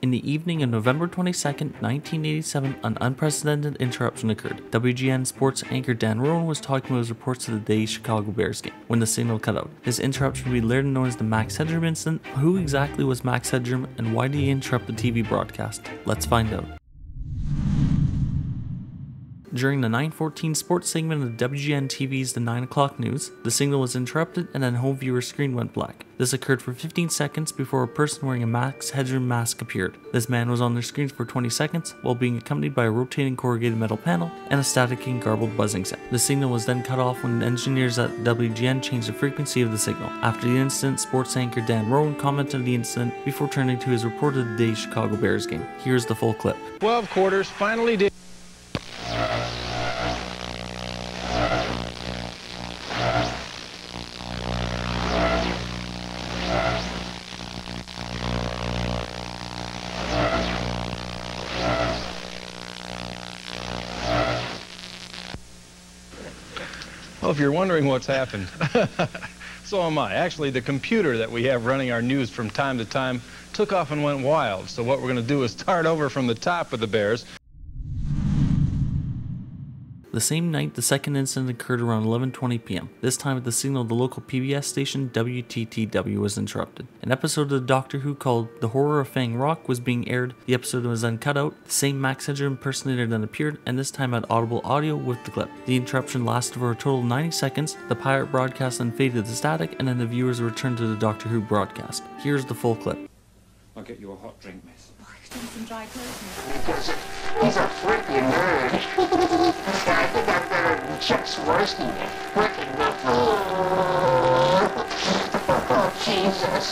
In the evening of November 22nd, 1987, an unprecedented interruption occurred. WGN Sports anchor Dan Rowan was talking about his reports to the day's Chicago Bears game when the signal cut out. This interruption would be later known as the Max Headroom incident. Who exactly was Max Headroom and why did he interrupt the TV broadcast? Let's find out. During the 9:14 sports segment of WGN TV's The 9 O'Clock News, the signal was interrupted and then home viewer's screen went black. This occurred for 15 seconds before a person wearing a Max Headroom mask appeared. This man was on their screens for 20 seconds while being accompanied by a rotating corrugated metal panel and a static and garbled buzzing sound. The signal was then cut off when engineers at WGN changed the frequency of the signal. After the incident, sports anchor Dan Rowan commented on the incident before turning to his report of the day's Chicago Bears game. Here's the full clip. 12 quarters finally did. Well, if you're wondering what's happened, so am I. Actually, the computer that we have running our news from time to time took off and went wild. So what we're going to do is start over from the top of the Bears. The same night, the second incident occurred around 11:20 p.m. This time at the signal of the local PBS station, WTTW was interrupted. An episode of the Doctor Who called The Horror of Fang Rock was being aired. The episode was then cut out. The same Max Headroom impersonator then appeared, and this time had audible audio with the clip. The interruption lasted for a total of 90 seconds. The pirate broadcast then faded to static, and then the viewers returned to the Doctor Who broadcast. Here's the full clip. I'll get you a hot drink, miss. Some dry clothes. Because he's a freaking nerd. I think I'm better Chuck Swirsky. Freaking nerd. Oh, Jesus.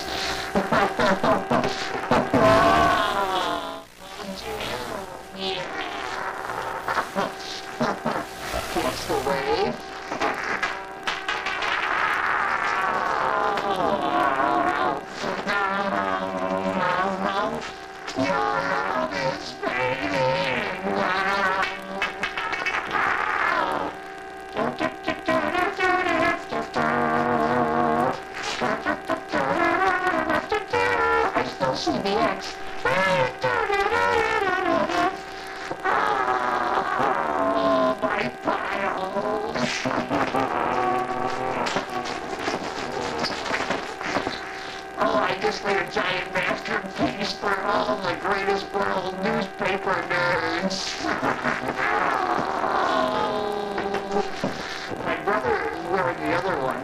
What's the wave? I just made a giant masterpiece for all the greatest world newspaper nerds. My brother is wearing the other one,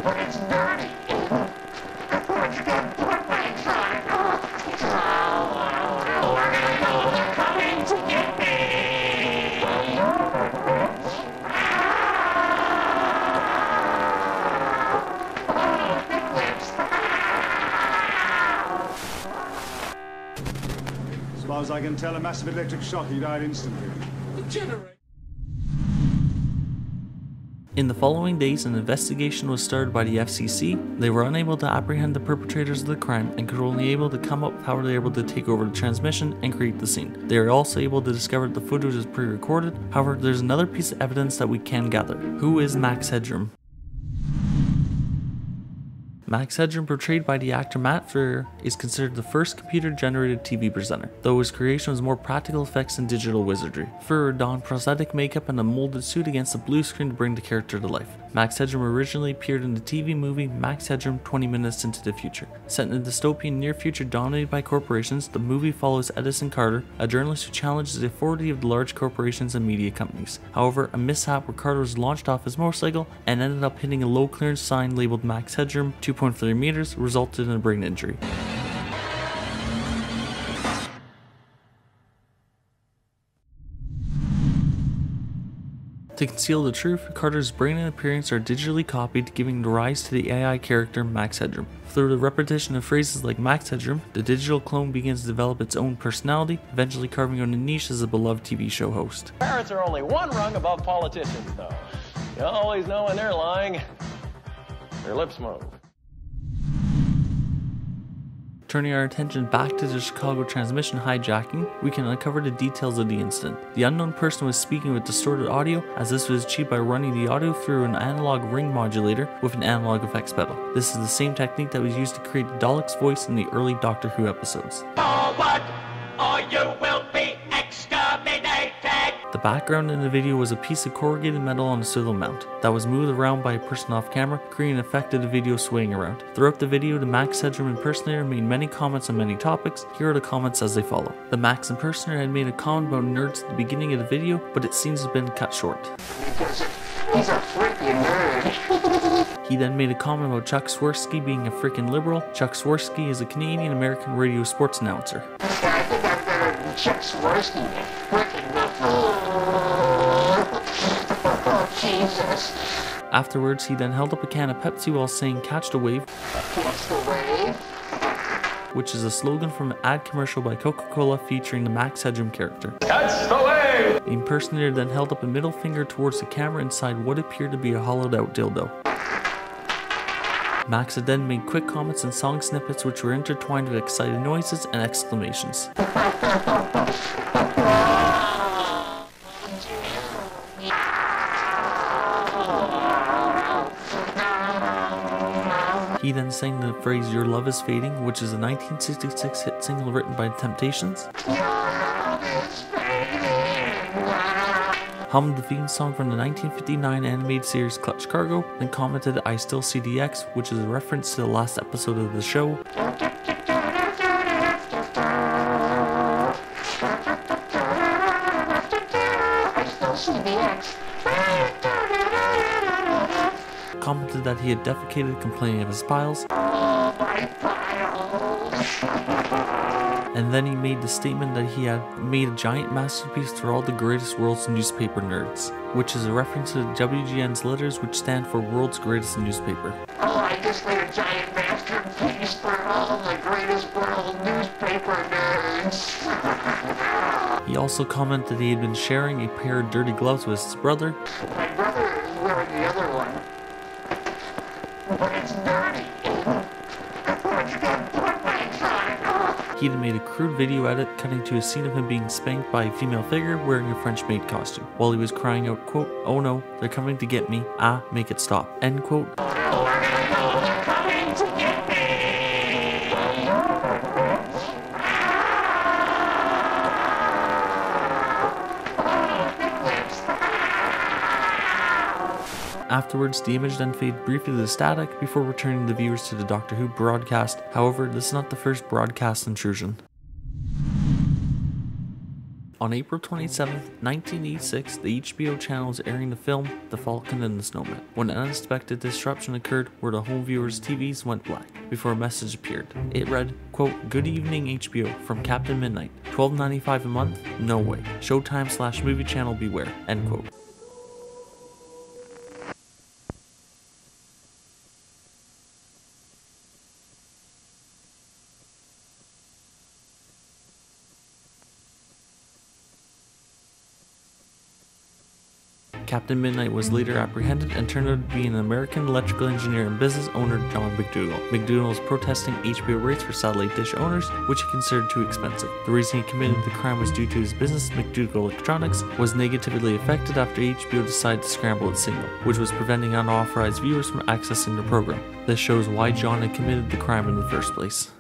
but it's dirty. Where'd you get footprints on it? They're coming to get me. As far as I can tell, a massive electric shock, he died instantly. In the following days, an investigation was started by the FCC. They were unable to apprehend the perpetrators of the crime and could only able to come up with how they were able to take over the transmission and create the scene. They are also able to discover that the footage is pre-recorded. However, there's another piece of evidence that we can gather. Who is Max Headroom? Max Headroom, portrayed by the actor Matt Freer, is considered the first computer-generated TV presenter, though his creation was more practical effects and digital wizardry. Freer donned prosthetic makeup and a molded suit against a blue screen to bring the character to life. Max Headroom originally appeared in the TV movie Max Headroom 20 Minutes into the Future. Set in a dystopian near future dominated by corporations, the movie follows Edison Carter, a journalist who challenges the authority of the large corporations and media companies. However, a mishap where Carter was launched off his motorcycle and ended up hitting a low clearance sign labeled Max Headroom 2.3 meters resulted in a brain injury. To conceal the truth, Carter's brain and appearance are digitally copied, giving rise to the AI character Max Headroom. Through the repetition of phrases like Max Headroom, the digital clone begins to develop its own personality, eventually carving out a niche as a beloved TV show host. Parents are only one rung above politicians, though. You always know when they're lying. Their lips move. Turning our attention back to the Chicago transmission hijacking, we can uncover the details of the incident. The unknown person was speaking with distorted audio, as this was achieved by running the audio through an analog ring modulator with an analog effects pedal. This is the same technique that was used to create Dalek's voice in the early Doctor Who episodes. Forward, or you will be exterminated! The background in the video was a piece of corrugated metal on a swivel mount that was moved around by a person off camera, creating an effect of the video swaying around. Throughout the video, the Max Headroom impersonator made many comments on many topics. Here are the comments as they follow. The Max impersonator had made a comment about nerds at the beginning of the video, but it seems to have been cut short. Because he's a freaking nerd. He then made a comment about Chuck Swirsky being a freaking liberal. Chuck Swirsky is a Canadian-American radio sports announcer. I think I'm better than Chuck Swirsky. Freaking liberal. Oh, Jesus. Afterwards, he then held up a can of Pepsi while saying "Catch the wave," Catch the wave. which is a slogan from an ad commercial by Coca-Cola featuring the Max Headroom character. Catch the wave! The impersonator then held up a middle finger towards the camera inside what appeared to be a hollowed out dildo. Max had then made quick comments and song snippets which were intertwined with excited noises and exclamations. He then sang the phrase "Your love is fading," which is a 1966 hit single written by The Temptations. Hummed the theme song from the 1959 animated series Clutch Cargo, then commented "I still see the X," which is a reference to the last episode of the show. I still see the X. Commented that he had defecated, complaining of his piles. Oh, my piles. And then he made the statement that he had made a giant masterpiece for all the greatest world's newspaper nerds, which is a reference to the WGN's letters, which stand for World's Greatest Newspaper. Oh, I just made a giant masterpiece for all the greatest world newspaper nerds. He also commented that he had been sharing a pair of dirty gloves with his brother. My brother is wearing the other one, but it's dirty. What you gonna put my time? He had made a crude video edit cutting to a scene of him being spanked by a female figure wearing a French maid costume, while he was crying out, quote, "Oh no, they're coming to get me. Ah, make it stop," end quote. They're coming to get me. Afterwards, the image then faded briefly to the static before returning the viewers to the Doctor Who broadcast. However, this is not the first broadcast intrusion. On April 27, 1986, the HBO channel was airing the film The Falcon and the Snowman, when an unexpected disruption occurred where the home viewers' TVs went black before a message appeared. It read, quote, "Good evening HBO from Captain Midnight, $12.95 a month? No way. Showtime/movie channel beware," end quote. Captain Midnight was later apprehended and turned out to be an American electrical engineer and business owner, John McDougall. McDougall was protesting HBO rates for satellite dish owners, which he considered too expensive. The reason he committed the crime was due to his business, McDougall Electronics, was negatively affected after HBO decided to scramble its signal, which was preventing unauthorized viewers from accessing the program. This shows why John had committed the crime in the first place.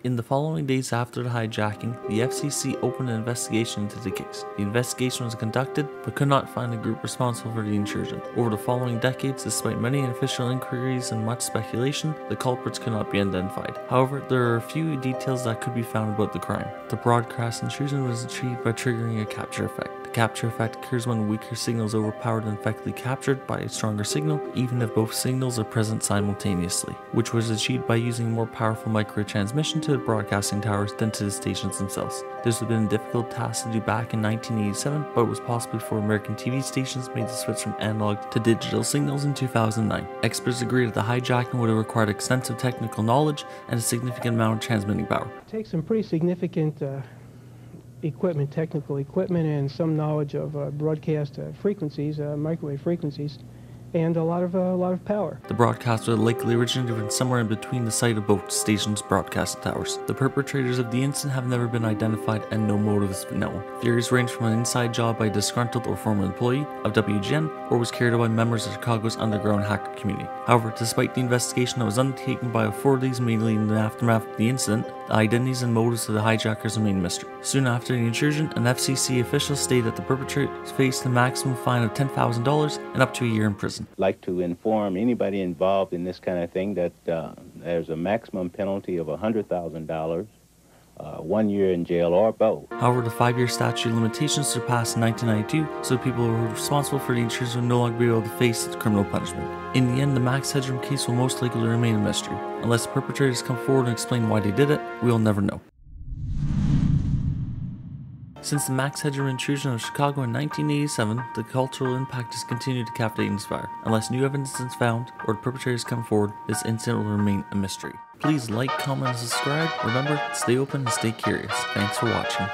In the following days after the hijacking, the FCC opened an investigation into the case. The investigation was conducted, but could not find the group responsible for the intrusion. Over the following decades, despite many unofficial inquiries and much speculation, the culprits could not be identified. However, there are a few details that could be found about the crime. The broadcast intrusion was achieved by triggering a capture effect. The capture effect occurs when weaker signals overpowered and effectively captured by a stronger signal, even if both signals are present simultaneously, which was achieved by using more powerful microtransmission to the broadcasting towers than to the stations themselves. This would have been a difficult task to do back in 1987, but it was possible before American TV stations made the switch from analog to digital signals in 2009. Experts agree that the hijacking would have required extensive technical knowledge and a significant amount of transmitting power. It takes some pretty significant equipment, technical equipment, and some knowledge of broadcast frequencies, microwave frequencies, and a lot of power. The broadcast would likely originate from somewhere in between the site of both stations' broadcast towers. The perpetrators of the incident have never been identified and no motives known. Theories range from an inside job by a disgruntled or former employee of WGN, or was carried out by members of Chicago's underground hacker community. However, despite the investigation that was undertaken by authorities mainly in the aftermath of the incident, the identities and motives of the hijackers remain a mystery. Soon after the intrusion, an FCC official stated that the perpetrators faced a maximum fine of $10,000 and up to a year in prison. I'd like to inform anybody involved in this kind of thing that there's a maximum penalty of $100,000, 1 year in jail, or both. However, the 5-year statute of limitations surpassed in 1992, so people who were responsible for the intrusion will no longer be able to face criminal punishment. In the end, the Max Headroom case will most likely remain a mystery. Unless the perpetrators come forward and explain why they did it, we will never know. Since the Max Headroom intrusion of Chicago in 1987, the cultural impact has continued to captivate and inspire. Unless new evidence is found or the perpetrators come forward, this incident will remain a mystery. Please like, comment, and subscribe. Remember, stay open and stay curious. Thanks for watching.